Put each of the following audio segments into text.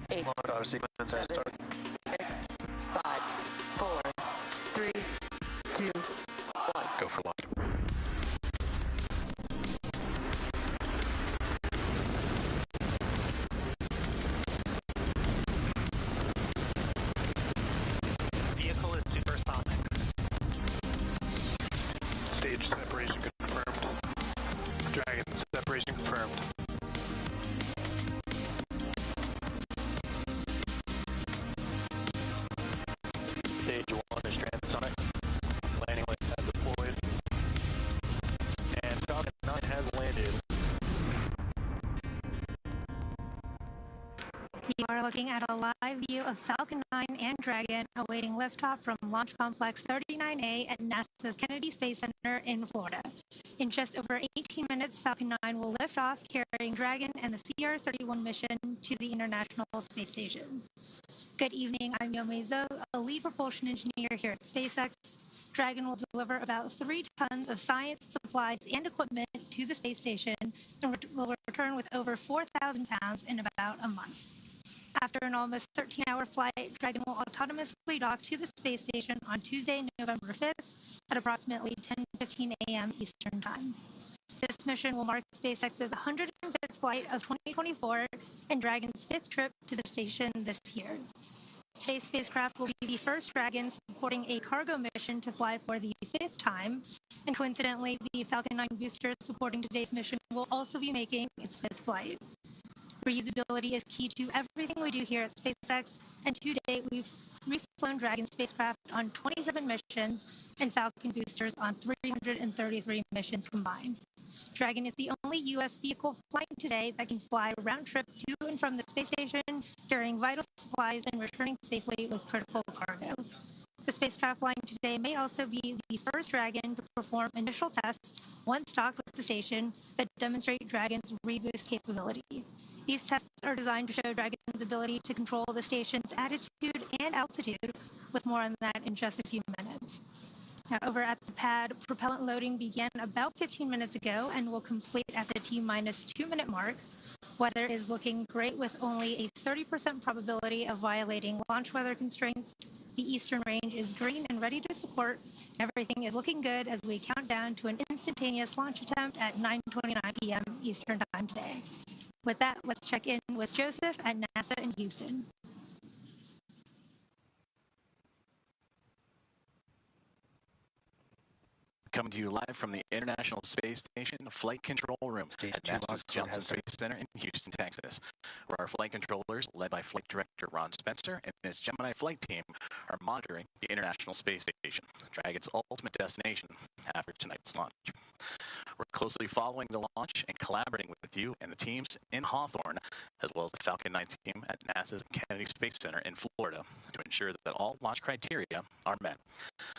8, Launch auto sequence 7, start. 6, 5, 4, 3, 2, 1. Go for launch. Vehicle is supersonic. Stage separation confirmed. Dragon separation confirmed. Stage 1 is transonic. Landing lights have deployed. And Falcon 9 has landed. You are looking at a live view of Falcon 9 and Dragon awaiting liftoff from Launch Complex 39A at NASA's Kennedy Space Center in Florida. In just over 18 minutes, Falcon 9 will lift off carrying Dragon and the CR-31 mission to the International Space Station. Good evening, I'm Yomei Zhou, a lead propulsion engineer here at SpaceX. Dragon will deliver about 3 tons of science, supplies, and equipment to the space station and will return with over 4,000 pounds in about a month. After an almost 13-hour flight, Dragon will autonomously dock to the space station on Tuesday, November 5th at approximately 10:15 a.m. Eastern Time. This mission will mark SpaceX's 105th flight of 2024 and Dragon's 5th trip to the station this year. Today's spacecraft will be the first Dragon supporting a cargo mission to fly for the 5th time, and coincidentally, the Falcon 9 booster supporting today's mission will also be making its 5th flight. Reusability is key to everything we do here at SpaceX, and to date, we've reflown Dragon spacecraft on 27 missions and Falcon boosters on 333 missions combined. Dragon is the only U.S. vehicle flying today that can fly round-trip to and from the space station, carrying vital supplies and returning safely with critical cargo. The spacecraft flying today may also be the first Dragon to perform initial tests once docked with the station that demonstrate Dragon's reboost capability. These tests are designed to show Dragon's ability to control the station's attitude and altitude, with more on that in just a few minutes. Now, over at the pad, propellant loading began about 15 minutes ago and will complete at the T-minus 2-minute mark. Weather is looking great with only a 30% probability of violating launch weather constraints. The eastern range is green and ready to support. Everything is looking good as we count down to an instantaneous launch attempt at 9:29 p.m. Eastern Time today. With that, let's check in with Joseph at NASA in Houston. Coming to you live from the International Space Station Flight Control Room at NASA's Johnson Space Center in Houston, Texas, where our flight controllers, led by Flight Director Ron Spencer and his Gemini flight team, are monitoring the International Space Station, Dragon's ultimate destination after tonight's launch. We're closely following the launch and collaborating with you and the teams in Hawthorne, as well as the Falcon 9 team at NASA's Kennedy Space Center in Florida, to ensure that all launch criteria are met.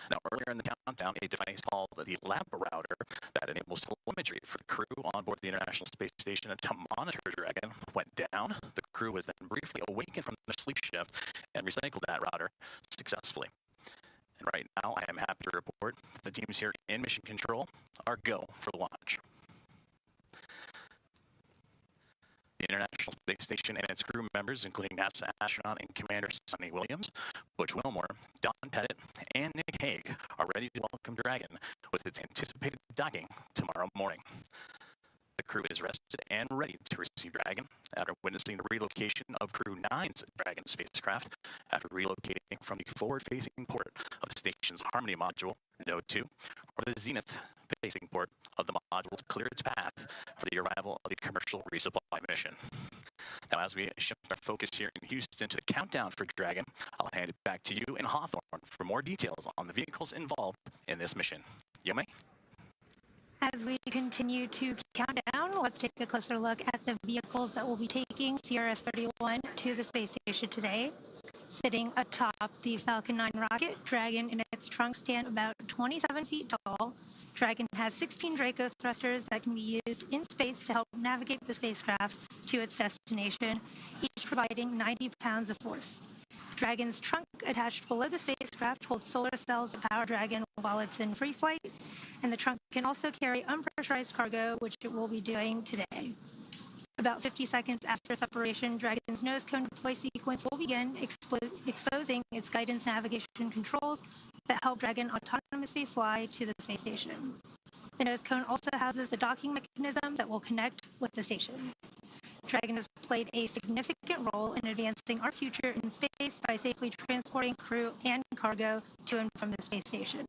Now, earlier in the countdown, a device called the lab router that enables telemetry for the crew on board the International Space Station to monitor Dragon went down. The crew was then briefly awakened from their sleep shift and recycled that router successfully. And right now, I am happy to report that the teams here in Mission Control are go for launch. The International Space Station and its crew members, including NASA astronaut and Commander Sonny Williams, Butch Wilmore, Don Pettit, and Nick Hague, are ready to welcome Dragon with its anticipated docking tomorrow morning. The crew is rested and ready to receive Dragon after witnessing the relocation of Crew 9's Dragon spacecraft after relocating from the forward-facing port of the station's Harmony module, Node 2, or the zenith-facing port of the module to clear its path for the arrival of the commercial resupply mission. Now, as we shift our focus here in Houston to the countdown for Dragon, I'll hand it back to you in Hawthorne for more details on the vehicles involved in this mission. Yomei? As we continue to count down, let's take a closer look at the vehicles that will be taking CRS-31 to the space station today. Sitting atop the Falcon 9 rocket, Dragon in its trunk stand about 27 feet tall. Dragon has 16 Draco thrusters that can be used in space to help navigate the spacecraft to its destination, each providing 90 pounds of force. Dragon's trunk attached below the spacecraft holds solar cells that power Dragon while it's in free flight, and the trunk can also carry unpressurized cargo, which it will be doing today. About 50 seconds after separation, Dragon's nose cone deploy sequence will begin, exposing its guidance navigation controls that help Dragon autonomously fly to the space station. The nose cone also houses a docking mechanism that will connect with the station. Dragon has played a significant role in advancing our future in space by safely transporting crew and cargo to and from the space station.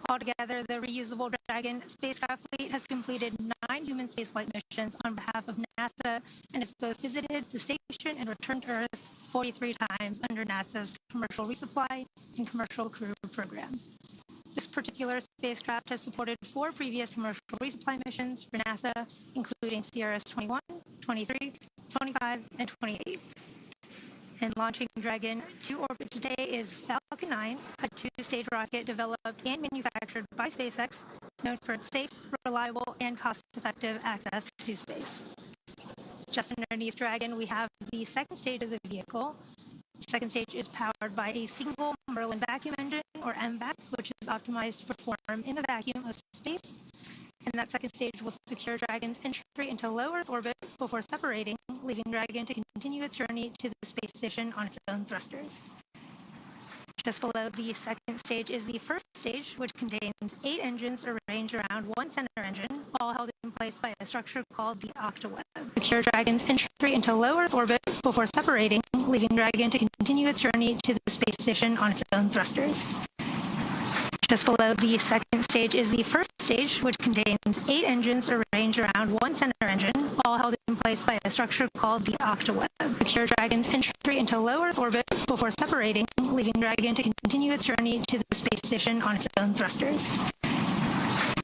Altogether, the reusable Dragon spacecraft fleet has completed 9 human spaceflight missions on behalf of NASA and has both visited the station and returned to Earth 43 times under NASA's commercial resupply and commercial crew programs. This particular spacecraft has supported 4 previous commercial resupply missions for NASA, including CRS-21, 23, 25, and 28. And launching Dragon to orbit today is Falcon 9, a 2-stage rocket developed and manufactured by SpaceX, known for its safe, reliable, and cost-effective access to space. Just underneath Dragon, we have the second stage of the vehicle. The second stage is powered by a single Merlin vacuum engine, or MVAC, which is optimized to perform in the vacuum of space. And that second stage will secure Dragon's entry into low Earth orbit before separating, leaving Dragon to continue its journey to the space station on its own thrusters. Just below the second stage is the first stage, which contains 8 engines arranged around one center engine, all held in place by a structure called the octaweb. Secure Dragon's entry into low Earth orbit before separating, leaving Dragon to continue its journey to the space station on its own thrusters. Just below the second stage is the first stage, which contains 8 engines arranged around one center engine, all held in place by a structure called the octaweb. Secure Dragon's entry into low Earth orbit before separating, leaving Dragon to continue its journey to the space station on its own thrusters.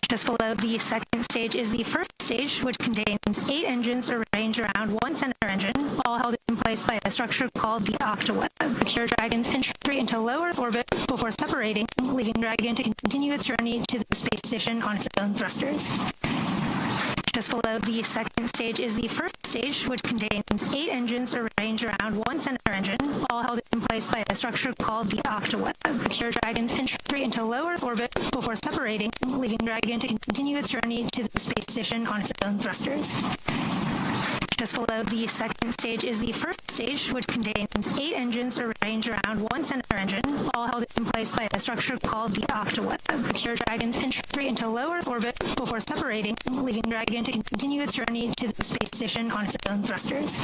Just below the second stage is the first stage, which contains 8 engines arranged around one center engine, all held in place by a structure called the octaweb. Secure Dragon's entry into low Earth orbit before separating, leaving Dragon to continue its journey to the space station on its own thrusters. Just below the second stage is the first stage, which contains 8 engines arranged around one center engine, all held in place by a structure called the octaweb. Secure Dragon's entry into low Earth orbit before separating, leaving Dragon to continue its journey to the space station on its own thrusters. Just below the second stage is the first stage, which contains 8 engines arranged around one center engine, all held in place by a structure called the octaweb. Secure Dragon's entry into low Earth orbit before separating, leaving Dragon to continue its journey to the space station on its own thrusters.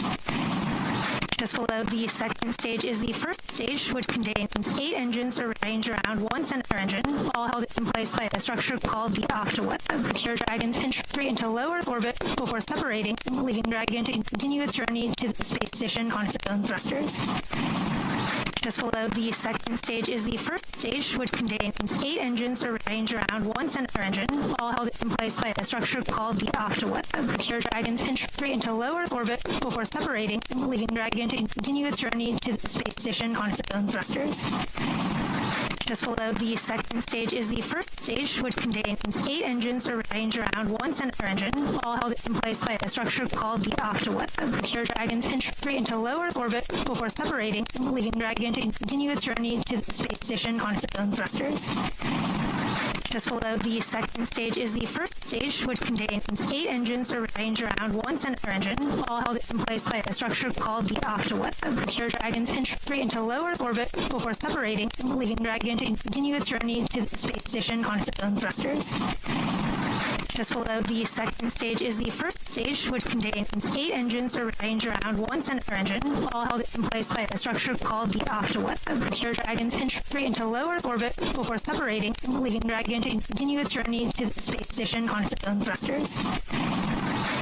Just below the second stage is the first stage, which contains 8 engines arranged around one center engine, all held in place by a structure called the octaweb. Secure Dragon's entry into low Earth orbit before separating, leaving Dragon to continue its journey to the space station on its own thrusters. Just below the second stage is the first stage, which contains 8 engines arranged around one center engine, all held in place by a structure called the octaweb. Secure Dragon's entry into low Earth orbit before separating, leaving Dragon to continue its journey to the space station on its own thrusters. Just below the second stage is the first stage, which contains 8 engines arranged around one center engine, all held in place by a structure called the octaweb. Secure Dragon's entry into low Earth orbit before separating, leaving Dragon to continue its journey to the space station on its own thrusters. Just below the second stage is the first stage, which contains 8 engines arranged around one center engine, all held in place by a structure called the octaweb. Secure Dragon's entry into low Earth orbit before separating, leaving Dragon to continue its journey to the space station on its own thrusters. Just below the second stage is the first stage, which contains 8 engines arranged around one center engine, all held in place by a structure called the octaweb. Secure Dragon's entry into low Earth orbit before separating, leaving Dragon to continue its journey to the space station on its own thrusters.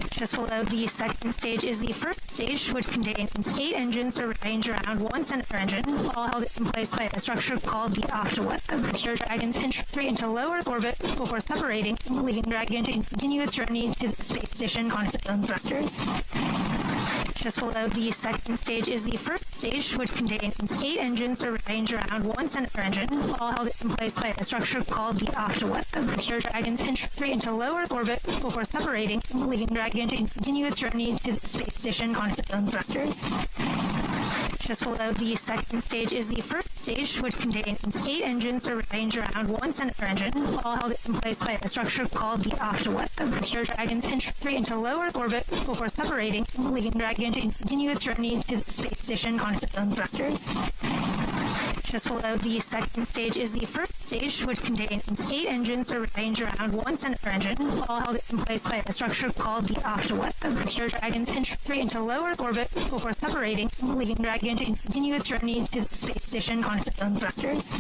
Just below the second stage is the first stage, which contains 8 engines arranged around one center engine, all held in place by a structure called the octaweb. Secure Dragon's entry into low Earth orbit before separating, leaving Dragon to continue its journey to the space station on its own thrusters. Just below the second stage is the first stage, which contains 8 engines arranged around one center engine, all held in place by a structure called the octaweb. Secure Dragon's entry into low Earth orbit before separating, leaving Dragon to continue its journey to the space station on its own thrusters. Just below the second stage is the first stage, which contains 8 engines arranged around one center engine, all held in place by a structure called the octaweb. Here, Dragon's entry into low Earth orbit before separating, leaving Dragon to continue its journey to the space station on its own thrusters. Just below the second stage is the first stage, which contains 8 engines arranged around one center engine, all held in place by a structure called the octaweb. Here, Dragon's entry into low Earth orbit before separating, leaving Dragon to continue its journey to the space station on its own thrusters.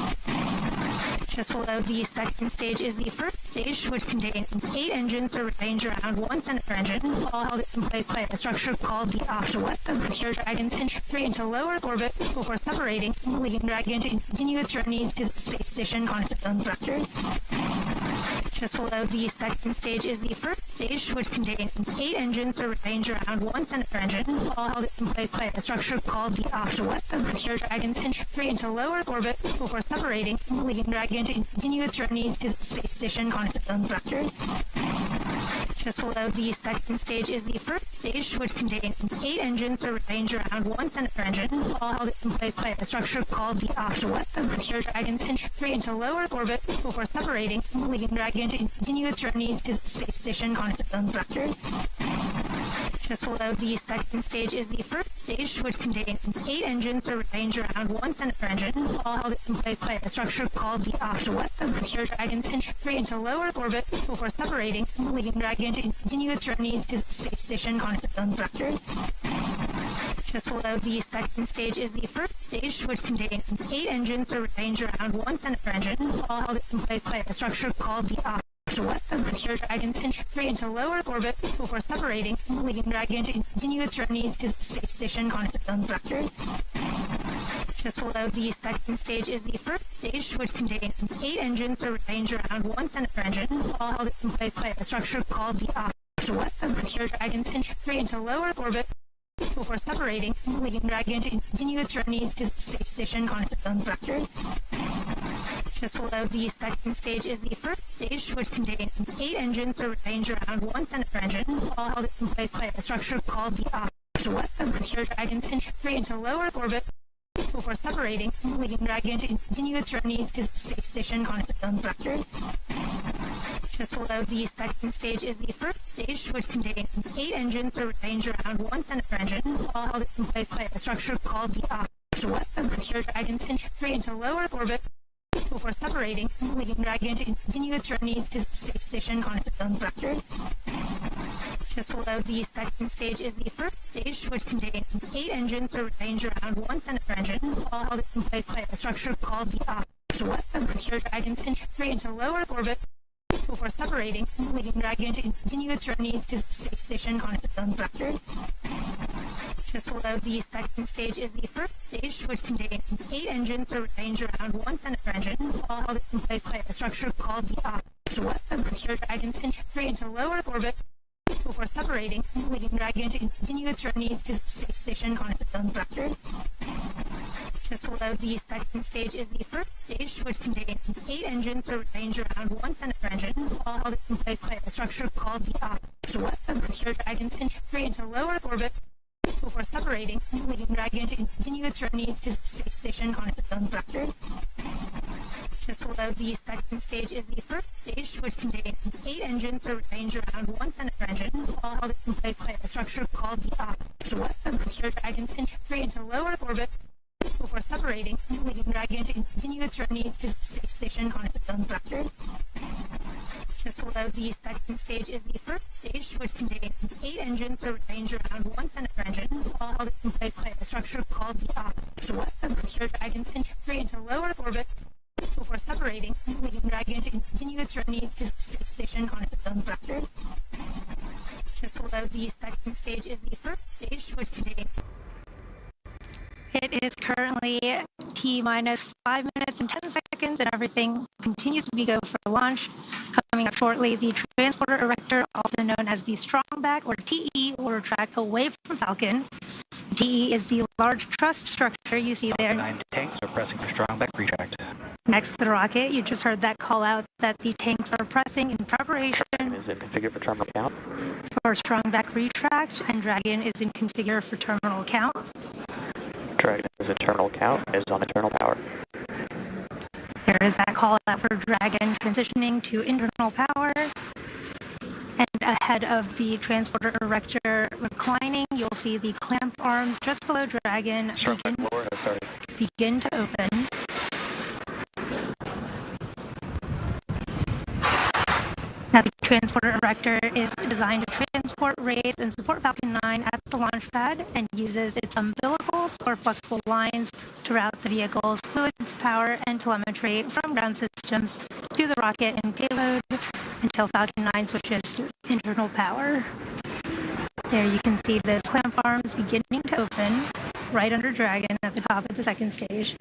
Just below the second stage is the first stage, which contains 8 engines arranged around one center engine, all held in place by a structure called the octaweb. Here, Dragon's entry into low Earth orbit before separating, leaving Dragon to continue its journey to the space station on its own thrusters. Just below the second stage is the first stage, which contains 8 engines arranged around one center engine, all held in place by a structure called the octaweb. Here, Dragon's entry into low Earth orbit before separating, leaving Dragon to continue its journey to the space station on its own thrusters. Just below the second stage is the first stage, which contains 8 engines arranged around one center engine, all held in place by a structure called the octaweb. Here, Dragon's entry into low Earth orbit before separating, leaving Dragon to continue its journey to the space station on its own thrusters. Just below the second stage is the first stage, which contains 8 engines arranged around one center engine, all held in place by a structure called the octaweb. Here, Dragon's entry into low Earth orbit before separating, leaving Dragon to continue its journey to the space station on its own thrusters. Just below the second stage is the first stage, which contains 8 engines arranged around one center engine, all held in place by a structure called the octaweb. Here, Dragon's entry into low Earth orbit before separating, leaving Dragon to continue its journey to the space station on its own thrusters. Just below the second stage is the first stage, which contains 8 engines arranged around one center engine, all held in place by a structure called the octaweb. Here, Dragon's entry into low Earth orbit before separating, leaving Dragon to continue its journey to the space station on its own thrusters. Just below the second stage is the first stage, which contains 8 engines arranged around one center engine, all held in place by a structure called the octaweb. Here, Dragon's entry into low Earth orbit before separating, leaving Dragon to continue its journey to the space station on its own thrusters. Just below the second stage is the first stage, which contains 8 engines arranged around one center engine, all held in place by a structure called the octaweb. Here, Dragon's entry into low Earth orbit before separating, leaving Dragon to continue its journey to the space station on its own thrusters. Just below the second stage is the first stage, which contains 8 engines arranged around one center engine, all held in place by a structure called the octaweb. Here, Dragon's entry into low Earth orbit before separating, leaving Dragon to continue its journey to the space station on its own thrusters. Just below the second stage is the first stage, which contains 8 engines arranged around one center engine, all held in place by a structure called the octaweb. Here, Dragon's entry into low Earth orbit before separating, leaving Dragon to continue its journey to the space station on its own thrusters. Just below the second stage is the first stage, which contains 8 engines arranged around one center engine, all held in place by a structure called the octaweb. Here, Dragon's entry into low Earth orbit before separating, leaving Dragon to continue its journey to the space station on its own thrusters. Just below the second stage is the first stage, which contains 8 engines arranged around one center engine, all held in place by a structure called the octaweb. Here, Dragon's entry into low Earth orbit before separating, leaving Dragon to continue its journey to the space station on its own thrusters. Just below the second stage is the first stage, which contains 8 engines arranged around one center engine, all held in place by a structure called the octaweb. Here, Dragon's entry into low Earth orbit before separating, leaving Dragon to continue its journey to the space station on its own thrusters. Just below the second stage is the first stage, which contains... It is currently T-minus 5 minutes and 10 seconds, and everything continues to be go for launch. Coming up shortly, the transporter erector, also known as the strongback, or TE, will retract away from Falcon. TE is the large truss structure you see there. 9 tanks are pressing for strongback retract. Next to the rocket, you just heard that call out that the tanks are pressing in preparation Is it configured for terminal count? for strongback retract, and Dragon is in configure for terminal count. Dragon is is internal count, is on internal power. There is that call out for Dragon transitioning to internal power. And ahead of the transporter erector reclining, you'll see the clamp arms just below Dragon begin to open. Now, the transporter erector is designed to transport, raise, and support Falcon 9 at the launch pad and uses its umbilicals or flexible lines to route the vehicle's fluids, power, and telemetry from ground systems to the rocket and payload until Falcon 9 switches to internal power. There you can see the clamp arms beginning to open right under Dragon at the top of the second stage.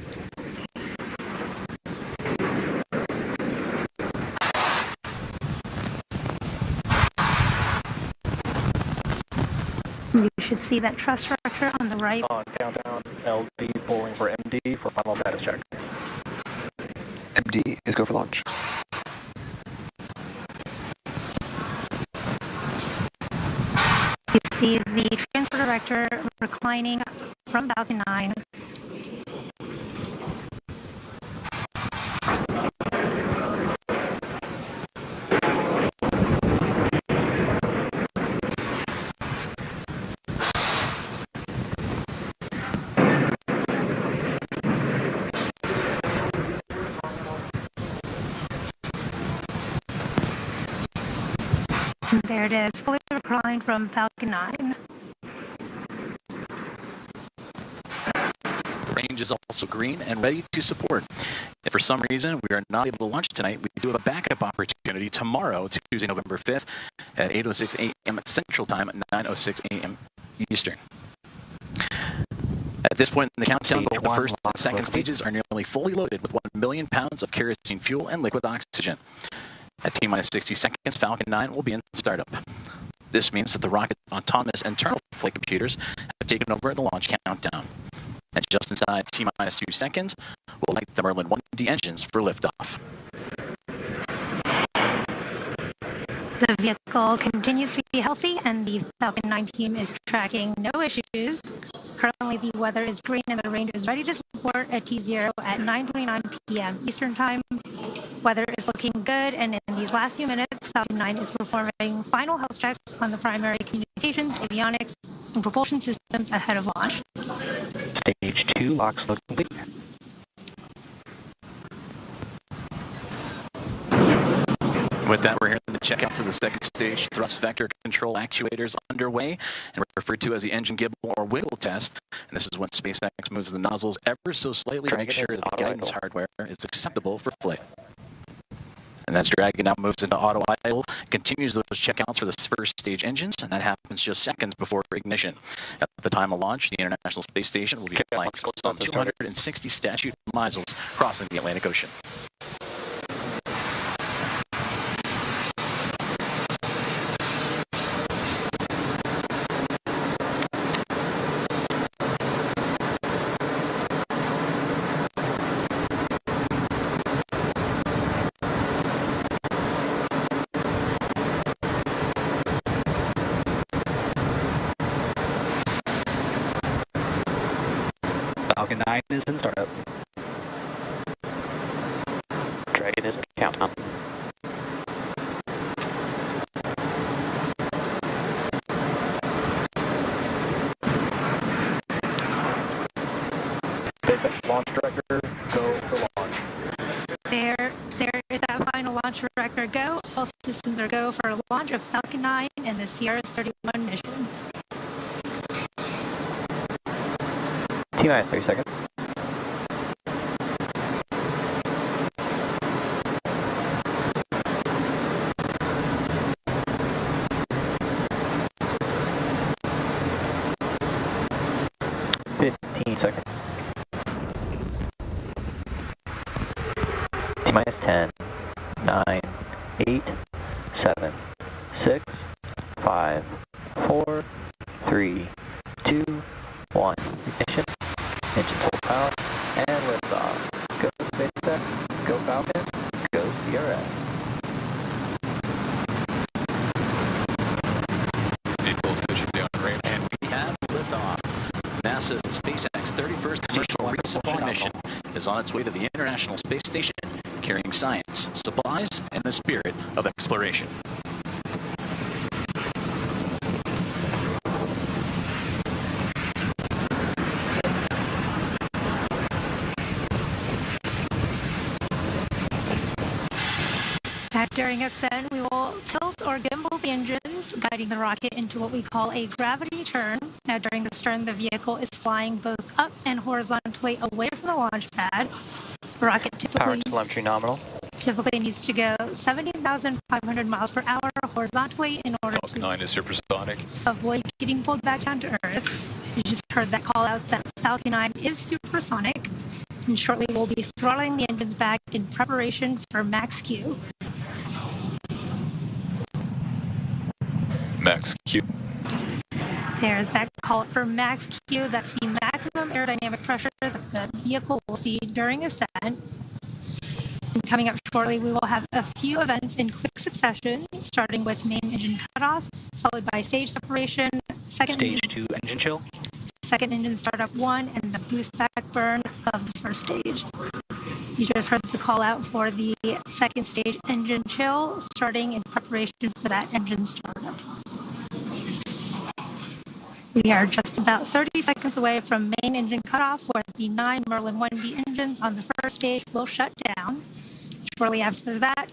You should see that truss structure on the right. On countdown, LD pulling for MD for final status check. MD is go for launch. You see the transport director reclining from Falcon 9. There it is, fully reclined from Falcon 9. Range is also green and ready to support. If for some reason we are not able to launch tonight, we do have a backup opportunity tomorrow, Tuesday, November 5th at 8:06 a.m. Central Time, 9:06 a.m. Eastern. At this point in the countdown, both the first and second stages are nearly fully loaded with 1 million pounds of kerosene fuel and liquid oxygen. At T-minus 60 seconds, Falcon 9 will be in startup. This means that the rocket's autonomous internal flight computers have taken over the launch countdown. And just inside T-minus 2 seconds, we'll light the Merlin 1D engines for liftoff. The vehicle continues to be healthy, and the Falcon 9 team is tracking no issues. Currently, the weather is green, and the range is ready to support at T0 at 9:29 p.m. Eastern Time. Weather is looking good, and in these last few minutes, Falcon 9 is performing final health checks on the primary communications, avionics, and propulsion systems ahead of launch. Stage 2, LOX load complete. With that, we're hearing the checkouts of the second stage thrust vector control actuators underway and referred to as the engine gibble or wiggle test. And this is when SpaceX moves the nozzles ever so slightly to make sure that the guidance hardware is acceptable for flight. And as Dragon now moves into auto idle, continues those checkouts for the first stage engines, and that happens just seconds before ignition. At the time of launch, the International Space Station will be flying some 260 statute modules crossing the Atlantic Ocean. Falcon 9 is in startup. Dragon is in countdown. SpaceX launch director, go for launch. There is that final launch director go. All systems are go for launch of Falcon 9 and the Sierra 31 mission. T-minus 3 seconds. T-minus 10, 9, 8, 7, 6, 5, 4, 3, 2, 1. Ignition. Engine full power. And liftoff. Go SpaceX. Go Falcon. Go Sierra. Vehicle pushing down range. And we have liftoff. NASA's SpaceX 31st commercial Resupply mission is on its way to the International Space Station, carrying science, supplies, and the spirit of exploration. During ascent, we will tilt or gimbal the engines, guiding the rocket into what we call a gravity turn. Now, during this turn, the vehicle is flying both up and horizontally away from the launch pad. The rocket Power telemetry nominal. typically needs to go 17,500 miles per hour horizontally in order Falcon 9 is supersonic. to avoid getting pulled back down to Earth. You just heard that call out that Falcon 9 is supersonic. And shortly, we'll be throttling the engines back in preparation for max Q. Max Q. There's that call for max Q. That's the maximum aerodynamic pressure that the vehicle will see during ascent. And coming up shortly, we will have a few events in quick succession, starting with main engine cutoff, followed by stage separation, Stage 2 engine chill. second engine startup 1, and the boost back burn of the first stage. You just heard the call out for the second stage engine chill, starting in preparation for that engine startup. We are just about 30 seconds away from main engine cutoff, where the 9 Merlin 1B engines on the first stage will shut down. Shortly after that,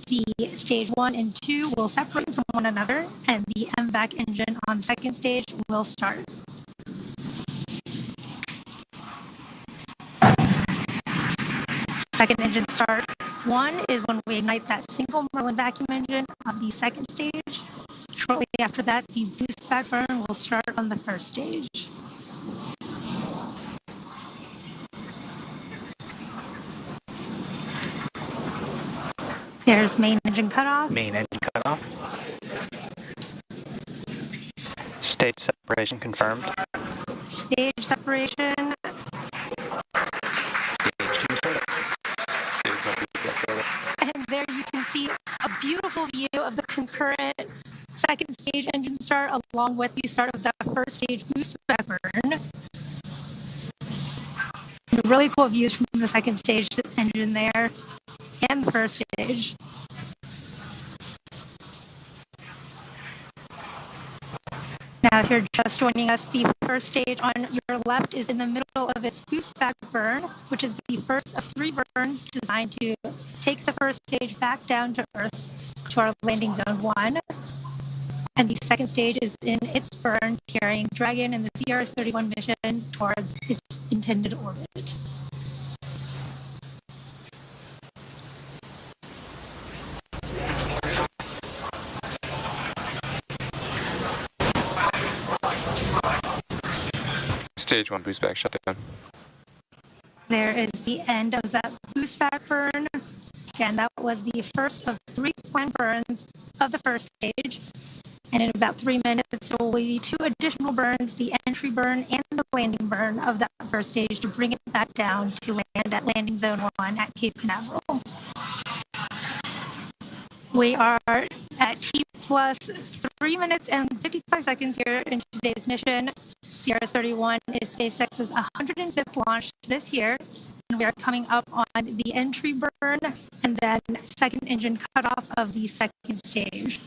the stage 1 and 2 will separate from one another, and the MVAC engine on the second stage will start. Second engine start 1 is when we ignite that single Merlin vacuum engine of the second stage. Shortly after that, the boost back burn will start on the first stage. There's main engine cutoff. Main engine cutoff. Stage separation confirmed. Stage separation. And there you can see a beautiful view of the concurrent second stage engine start along with the start of that first stage boost back burn. Really cool views from the second stage engine there and the first stage. Now, if you're just joining us, the first stage on your left is in the middle of its boost back burn, which is the first of 3 burns designed to take the first stage back down to Earth to our landing zone 1. And the second stage is in its burn, carrying Dragon and the CRS-31 mission towards its intended orbit. Stage 1 boost back shutdown. There is the end of that boost back burn. Again, that was the first of 3 planned burns of the first stage. And in about 3 minutes, there will be 2 additional burns, the entry burn and the landing burn of that first stage, to bring it back down to land at landing zone 1 at Cape Canaveral. We are at T plus 3 minutes and 55 seconds here in today's mission. CRS-31 is SpaceX's 105th launch this year, and we are coming up on the entry burn and then second engine cutoff of the second stage.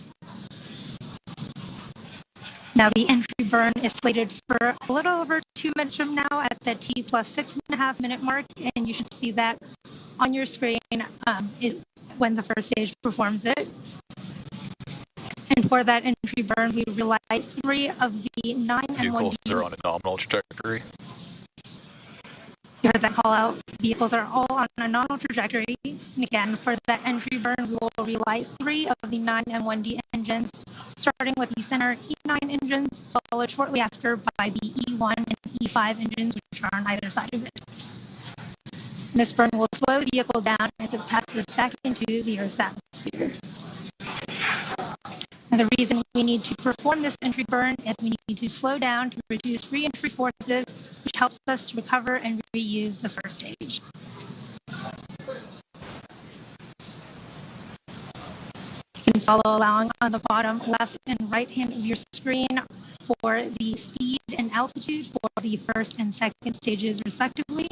Now, the entry burn is slated for a little over 2 minutes from now at the T plus 6.5 minute mark, and you should see that on your screen when the first stage performs it. And for that entry burn, we relight 3 of the 9 Vehicles M1D. are on a nominal trajectory. You heard that call out. Vehicles are all on a nominal trajectory. And again, for that entry burn, we will relight 3 of the 9 M1D engines, starting with the center E9 engines, followed shortly after by the E1 and E5 engines, which are on either side of it. And this burn will slow the vehicle down as it passes back into the Earth's atmosphere. And the reason we need to perform this entry burn is we need to slow down to reduce re-entry forces, which helps us to recover and reuse the first stage. You can follow along on the bottom left and right hand of your screen for the speed and altitude for the first and second stages, respectively.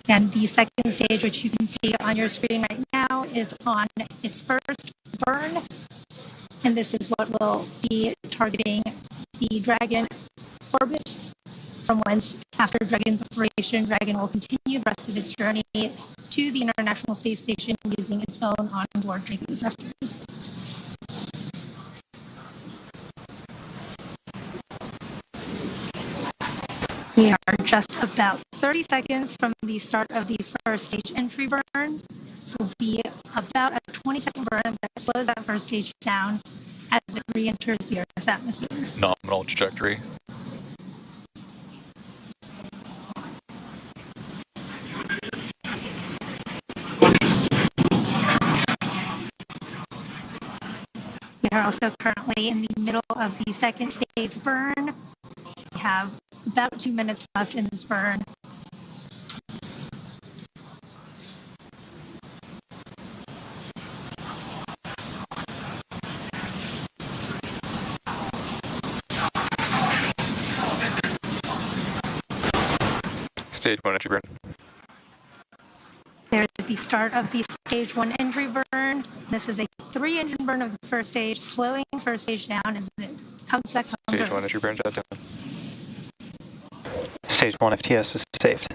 And the second stage, which you can see on your screen right now, is on its first burn. And this is what will be targeting the Dragon orbit, from whence, after Dragon's operation, Dragon will continue the rest of its journey to the International Space Station using its own onboard Dragon thrusters. We are just about 30 seconds from the start of the first stage entry burn. So it'll be about a 20-second burn that slows that first stage down as it re-enters the Earth's atmosphere. Nominal trajectory. We are also currently in the middle of the second stage burn. We have about 2 minutes left in this burn. Stage 1 entry burn. There is the start of the stage 1 entry burn. This is a 3-engine burn of the first stage, slowing first stage down as it comes back home. Stage 1 entry burn, shutdown. Stage 1 FTS is saved.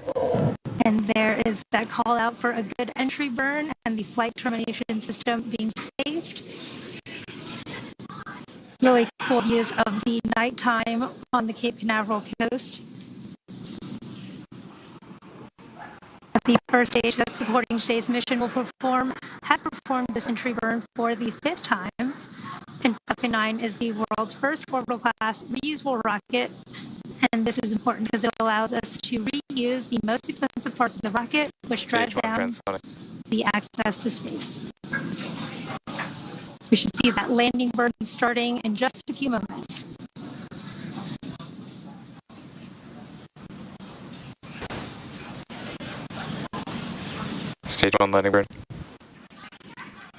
And there is that call out for a good entry burn and the flight termination system being saved. Really cool views of the nighttime on the Cape Canaveral coast. The first stage that supporting today's mission has performed this entry burn for the 5th time. And Falcon 9 is the world's first orbital class reusable rocket. And this is important because it allows us to reuse the most expensive parts of the rocket, which drives down the access to space. We should see that landing burn starting in just a few moments. Stage 1 landing burn.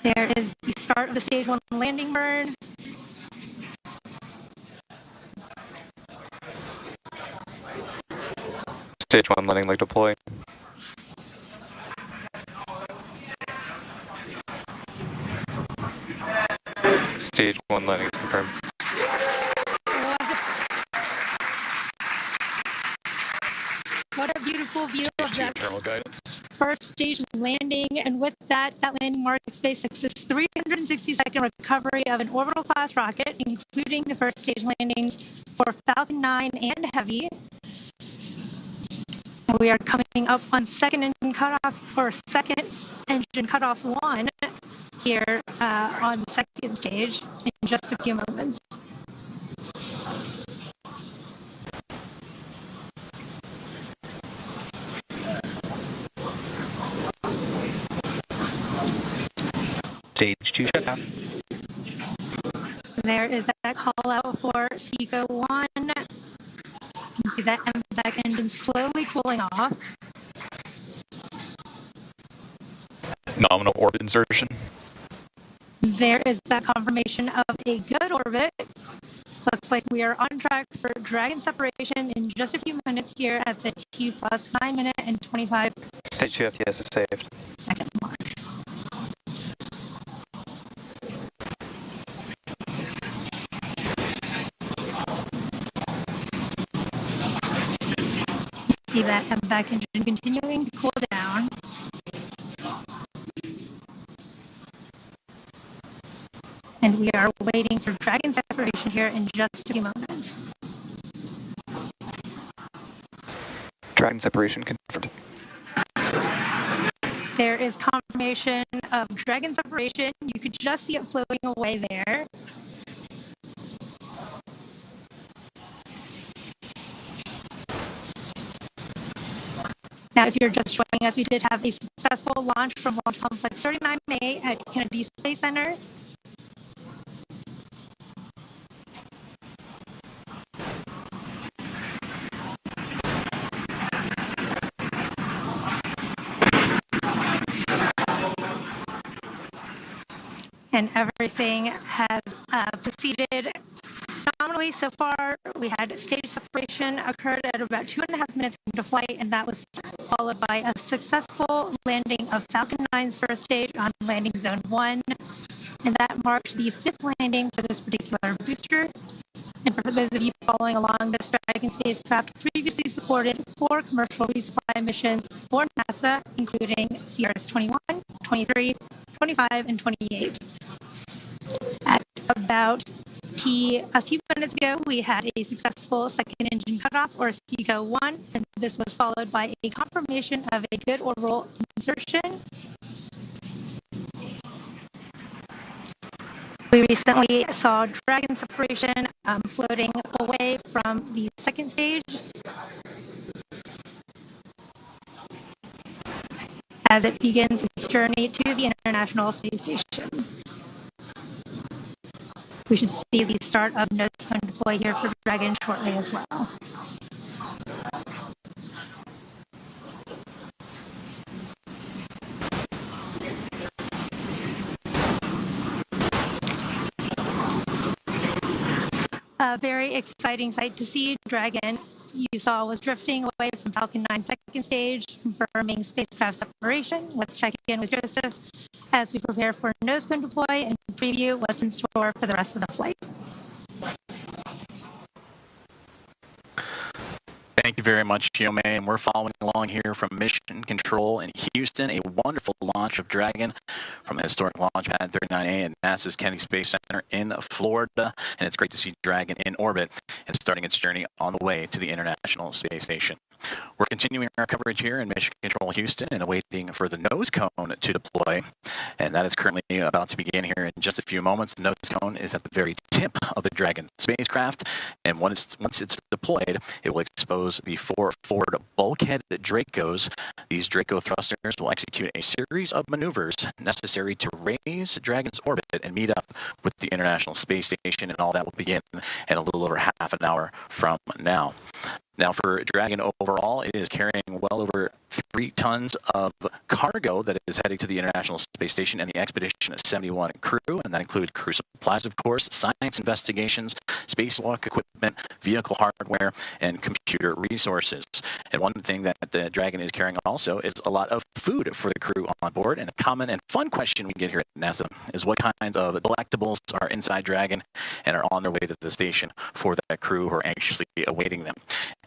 There is the start of the stage 1 landing burn. Stage 1 landing leg deploy. Stage 1 landing confirmed. What a beautiful view of that General guidance. first stage landing. And with that landing marks SpaceX's 360-second recovery of an orbital class rocket, including the first stage landings for Falcon 9 and Heavy. We are coming up on second engine cutoff 1 here on the second stage in just a few moments. Stage 2 shutdown. There is that call out for SECO 1. You can see that MVAC engine slowly cooling off. Nominal orbit insertion. There is that confirmation of a good orbit. Looks like we are on track for Dragon separation in just a few minutes here at the T plus 9 minute and 25 Stage 2 FTS is saved. second mark. See that MVAC engine continuing to cool down. And we are waiting for Dragon separation here in just a few moments. Dragon separation confirmed. There is confirmation of Dragon separation. You could just see it floating away there. Now, if you're just joining us, we did have a successful launch from Launch Complex 39A at Kennedy Space Center. And everything has proceeded Nominally, so far, we had stage separation occurred at about 2.5 minutes into flight, and that was followed by a successful landing of Falcon 9's first stage on landing zone 1, and that marks the 5th landing for this particular booster. And for those of you following along, this Dragon spacecraft previously supported 4 commercial resupply missions for NASA, including CRS 21, 23, 25, and 28. At about a few minutes ago, we had a successful second engine cutoff, or SECO 1, and this was followed by a confirmation of a good orbital insertion. We recently saw Dragon separation floating away from the second stage as it begins its journey to the International Space Station. We should see the start of nose cone deploy here for Dragon shortly as well. A very exciting sight to see. Dragon, you saw, was drifting away from Falcon 9 second stage, confirming spacecraft separation. Let's check in with Joseph as we prepare for nose cone deploy and preview what's in store for the rest of the flight. Thank you very much, Yome. And we're following along here from Mission Control in Houston, a wonderful launch of Dragon from the historic launch pad 39A at NASA's Kennedy Space Center in Florida. And it's great to see Dragon in orbit and starting its journey on the way to the International Space Station. We're continuing our coverage here in Mission Control Houston and awaiting for the nose cone to deploy. And that is currently about to begin here in just a few moments. The nose cone is at the very tip of the Dragon spacecraft. And once it's deployed, it will expose the 4 forward bulkhead Dracos. These Draco thrusters will execute a series of maneuvers necessary to raise Dragon's orbit and meet up with the International Space Station. And all that will begin in a little over half an hour from now. Now, for Dragon overall, it is carrying well over 3 tons of cargo that is heading to the International Space Station and the Expedition 71 crew, and that includes crew supplies, of course, science investigations, spacewalk equipment, vehicle hardware, and computer resources. And one thing that the Dragon is carrying also is a lot of food for the crew on board. And a common and fun question we get here at NASA is what kinds of delectables are inside Dragon and are on their way to the station for that crew who are anxiously awaiting them.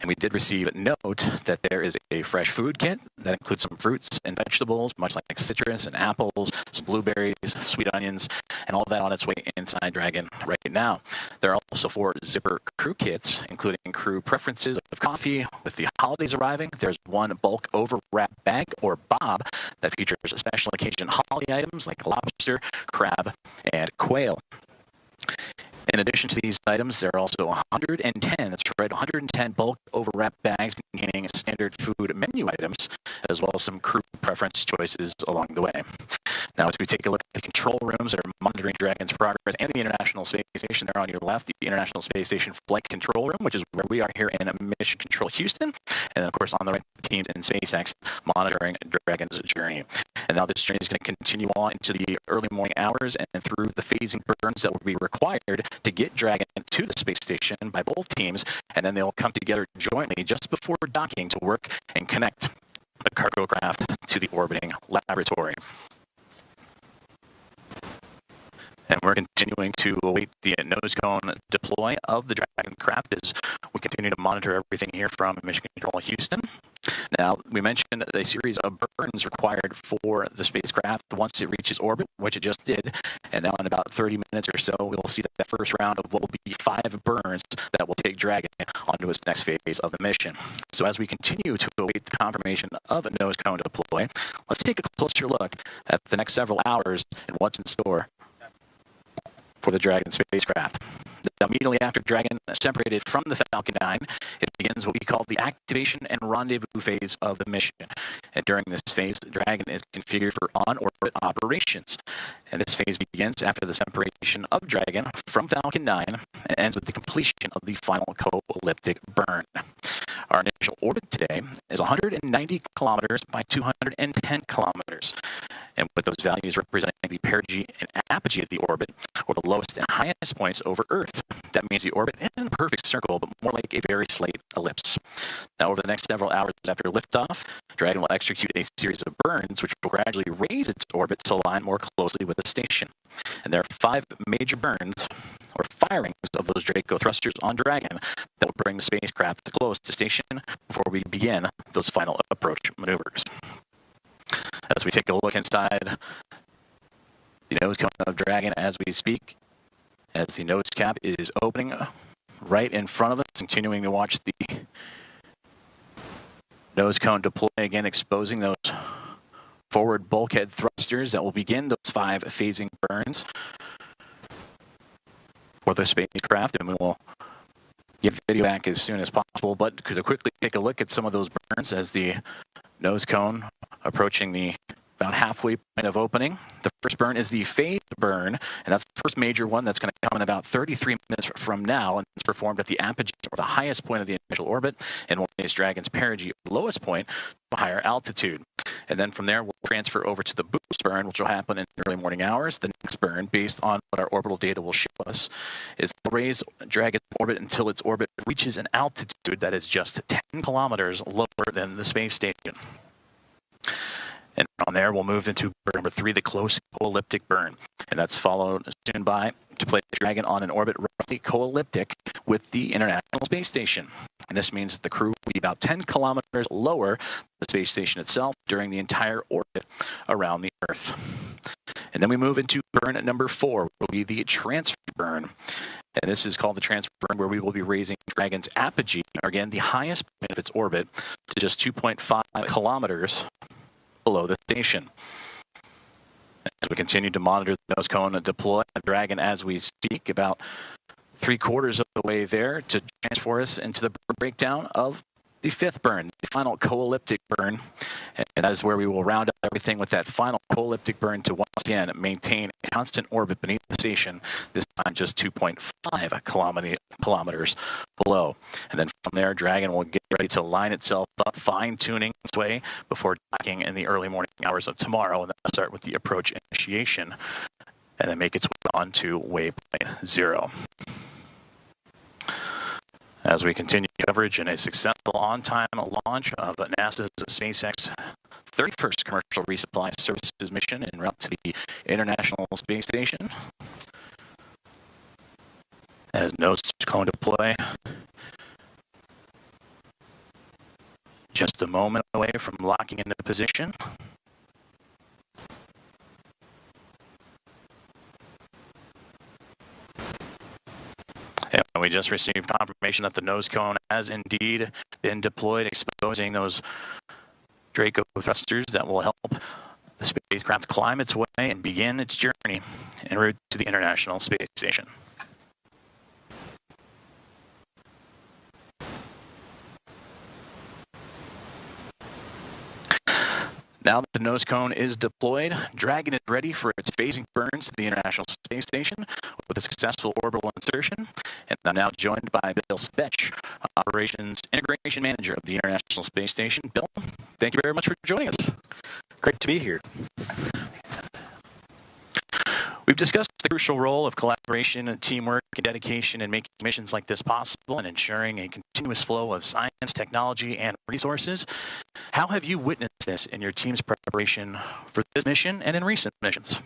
And we did receive a note that there is a fresh food kit that includes some fruits and vegetables, much like citrus and apples, some blueberries, sweet onions, and all that on its way inside Dragon right now. There are also 4 zipper crew kits, including crew preferences of coffee. With the holidays arriving, there's 1 bulk overwrap bag, or bob, that features special occasion holiday items like lobster, crab, and quail. In addition to these items, there are also 110 bulk overwrap bags containing standard food menu items, as well as some crew preference choices along the way. Now, as we take a look at the control rooms that are monitoring Dragon's progress and the International Space Station, they're on your left, the International Space Station Flight Control Room, which is where we are here in Mission Control Houston. And then, of course, on the right, the teams in SpaceX monitoring Dragon's journey. And now this journey is going to continue on into the early morning hours and through the phasing burns that will be required to get Dragon to the space station by both teams, and then they'll come together jointly just before docking to work and connect the cargo craft to the orbiting laboratory. And we're continuing to await the nose cone deploy of the Dragon craft as we continue to monitor everything here from Mission Control Houston. Now, we mentioned a series of burns required for the spacecraft once it reaches orbit, which it just did. And now in about 30 minutes or so, we'll see that first round of what will be 5 burns that will take Dragon onto its next phase of the mission. So as we continue to await the confirmation of a nose cone deploy, let's take a closer look at the next several hours and what's in store for the Dragon spacecraft. Immediately after Dragon separated from the Falcon 9, it begins what we call the activation and rendezvous phase of the mission. And during this phase, the Dragon is configured for on-orbit operations. And this phase begins after the separation of Dragon from Falcon 9 and ends with the completion of the final co-elliptic burn. Our initial orbit today is 190 kilometers by 210 kilometers. And with those values representing the perigee and apogee of the orbit, or the lowest and highest points over Earth. That means the orbit isn't a perfect circle, but more like a very slight ellipse. Now, over the next several hours after liftoff, Dragon will execute a series of burns, which will gradually raise its orbit to align more closely with the station. And there are 5 major burns, or firings, of those Draco thrusters on Dragon that will bring the spacecraft close to station before we begin those final approach maneuvers. As we take a look inside the nose cone of Dragon as we speak, as the nose cap is opening right in front of us, continuing to watch the nose cone deploy, again exposing those forward bulkhead thrusters that will begin those 5 phasing burns for the spacecraft, and we will get video back as soon as possible. But could quickly take a look at some of those burns as the nose cone approaching the about halfway point of opening. The first burn is the phased burn, and that's the first major one that's going to come in about 33 minutes from now, and it's performed at the apogee, or the highest point of the initial orbit, and will raise Dragon's perigee, the lowest point, to a higher altitude. And then from there, we'll transfer over to the boost burn, which will happen in the early morning hours. The next burn, based on what our orbital data will show us, is to raise Dragon's orbit until its orbit reaches an altitude that is just 10 kilometers lower than the space station. And from there, we'll move into burn number 3, the close co-elliptic burn. And that's followed soon by to place Dragon on an orbit roughly co-elliptic with the International Space Station. And this means that the crew will be about 10 kilometers lower than the space station itself during the entire orbit around the Earth. And then we move into burn number 4, which will be the transfer burn. And this is called the transfer burn, where we will be raising Dragon's apogee, or again, the highest point of its orbit, to just 2.5 kilometers below the station. As we continue to monitor the nose cone and deploy Dragon as we speak, about 3/4 of the way there to transfer us into the breakdown of the 5th burn, the final co-elliptic burn. And that is where we will round out everything with that final co-elliptic burn to once again maintain a constant orbit beneath the station, this time just 2.5 kilometers below. And then from there, Dragon will get ready to line itself up, fine-tuning its way before docking in the early morning hours of tomorrow, and then start with the approach initiation, and then make its way on to waypoint 0. As we continue coverage in a successful on-time launch of NASA's SpaceX 31st commercial resupply services mission en route to the International Space Station. As nose cone deploy, just a moment away from locking into position. And we just received confirmation that the nose cone has indeed been deployed, exposing those Draco thrusters that will help the spacecraft climb its way and begin its journey en route to the International Space Station. Now that the nose cone is deployed, Dragon is ready for its phasing burns to the International Space Station with a successful orbital insertion. And I'm now joined by Bill Spetch, Operations Integration Manager of the International Space Station. Bill, thank you very much for joining us. Great to be here. We've discussed the crucial role of collaboration and teamwork and dedication in making missions like this possible and ensuring a continuous flow of science, technology, and resources. How have you witnessed this in your team's preparation for this mission and in recent missions?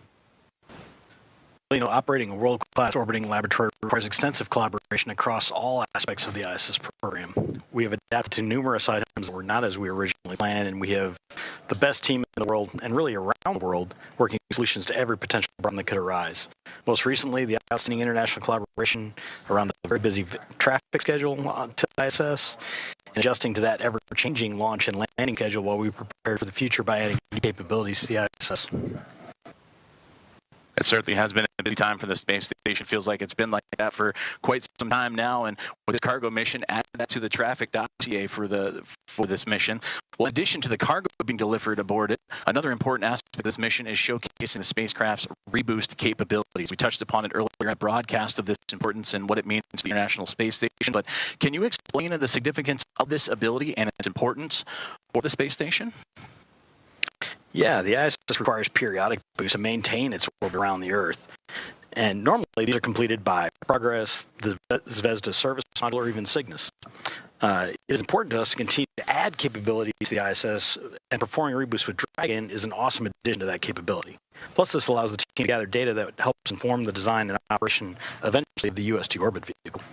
Operating a world-class orbiting laboratory requires extensive collaboration across all aspects of the ISS program. We have adapted to numerous items that were not as we originally planned, and we have the best team in the world, and really around the world, working solutions to every potential problem that could arise. Most recently, the outstanding international collaboration around the very busy traffic schedule to ISS, and adjusting to that ever-changing launch and landing schedule while we prepare for the future by adding new capabilities to the ISS. It certainly has been a busy time for the space station. Feels like it's been like that for quite some time now. And with the cargo mission, add that to the traffic dossier for for this mission. Well, in addition to the cargo being delivered aboard it, another important aspect of this mission is showcasing the spacecraft's reboost capabilities. We touched upon it earlier in a broadcast of this importance and what it means to the International Space Station, but can you explain the significance of this ability and its importance for the space station? Yeah, the ISS requires periodic boosts to maintain its orbit around the Earth. And normally these are completed by Progress, the Zvezda service module, or even Cygnus. It is important to us to continue to add capabilities to the ISS, and performing reboost with Dragon is an awesome addition to that capability. Plus, this allows the team to gather data that helps inform the design and operation eventually of the US-2 orbit vehicle.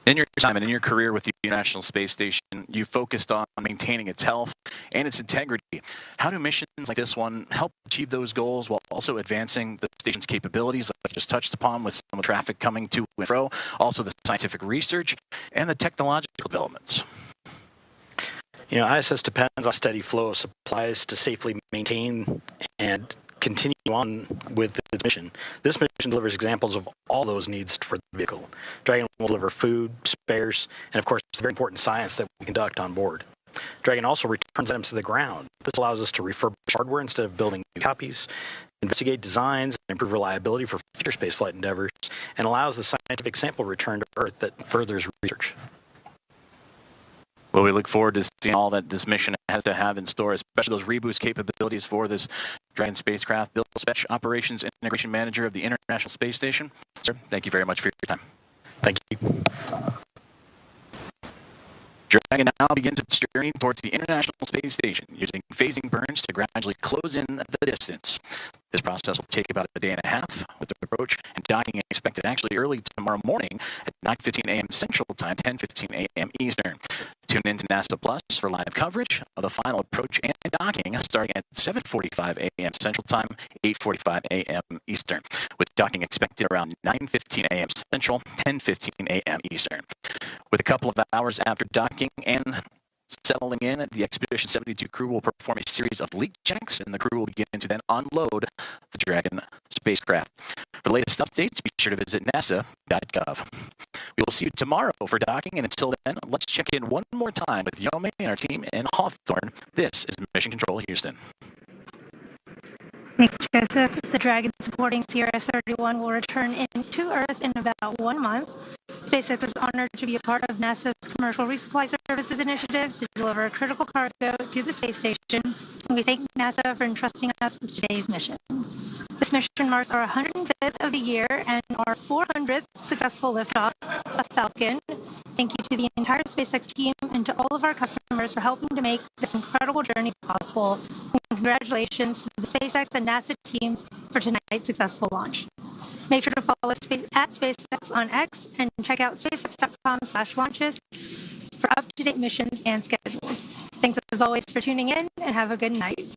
In your time and in your career with the International Space Station, you focused on maintaining its health and its integrity. How do missions like this one help achieve those goals while also advancing the station's capabilities, like I just touched upon with some of the traffic coming to and fro, also the scientific research and the technological developments? You know, ISS depends on a steady flow of supplies to safely maintain and continue on with its mission. This mission delivers examples of all those needs for the vehicle. Dragon will deliver food, spares, and of course, the very important science that we conduct on board. Dragon also returns items to the ground. This allows us to refurbish hardware instead of building new copies, investigate designs, and improve reliability for future spaceflight endeavors, and allows the scientific sample return to Earth that furthers research. Well, we look forward to seeing all that this mission has to have in store, especially those reboost capabilities for this Dragon spacecraft. Bill Spech, Operations Integration Manager of the International Space Station. Sir, thank you very much for your time. Thank you. Dragon now begins its journey towards the International Space Station, using phasing burns to gradually close in the distance. This process will take about a day and a half, with the approach and docking expected actually early tomorrow morning at 9:15 a.m. Central Time, 10:15 a.m. Eastern. Tune in to NASA Plus for live coverage of the final approach and docking starting at 7:45 a.m. Central Time, 8:45 a.m. Eastern, with docking expected around 9:15 a.m. Central, 10:15 a.m. Eastern. With a couple of hours after docking and settling in, the Expedition 72 crew will perform a series of leak checks, and the crew will begin to then unload the Dragon spacecraft. For the latest updates, be sure to visit nasa.gov. We will see you tomorrow for docking, and until then, let's check in one more time with Yome and our team in Hawthorne. This is Mission Control Houston. Thanks, Joseph. The Dragon supporting CRS-31 will return to Earth in about 1 month. SpaceX is honored to be a part of NASA's Commercial Resupply Services initiative to deliver critical cargo to the space station. And we thank NASA for entrusting us with today's mission. This mission marks our 105th of the year and our 400th successful liftoff of Falcon. Thank you to the entire SpaceX team and to all of our customers for helping to make this incredible journey possible. And congratulations to the SpaceX and NASA teams for tonight's successful launch. Make sure to follow us at SpaceX on X and check out spacex.com/launches for up-to-date missions and schedules. Thanks as always for tuning in, and have a good night.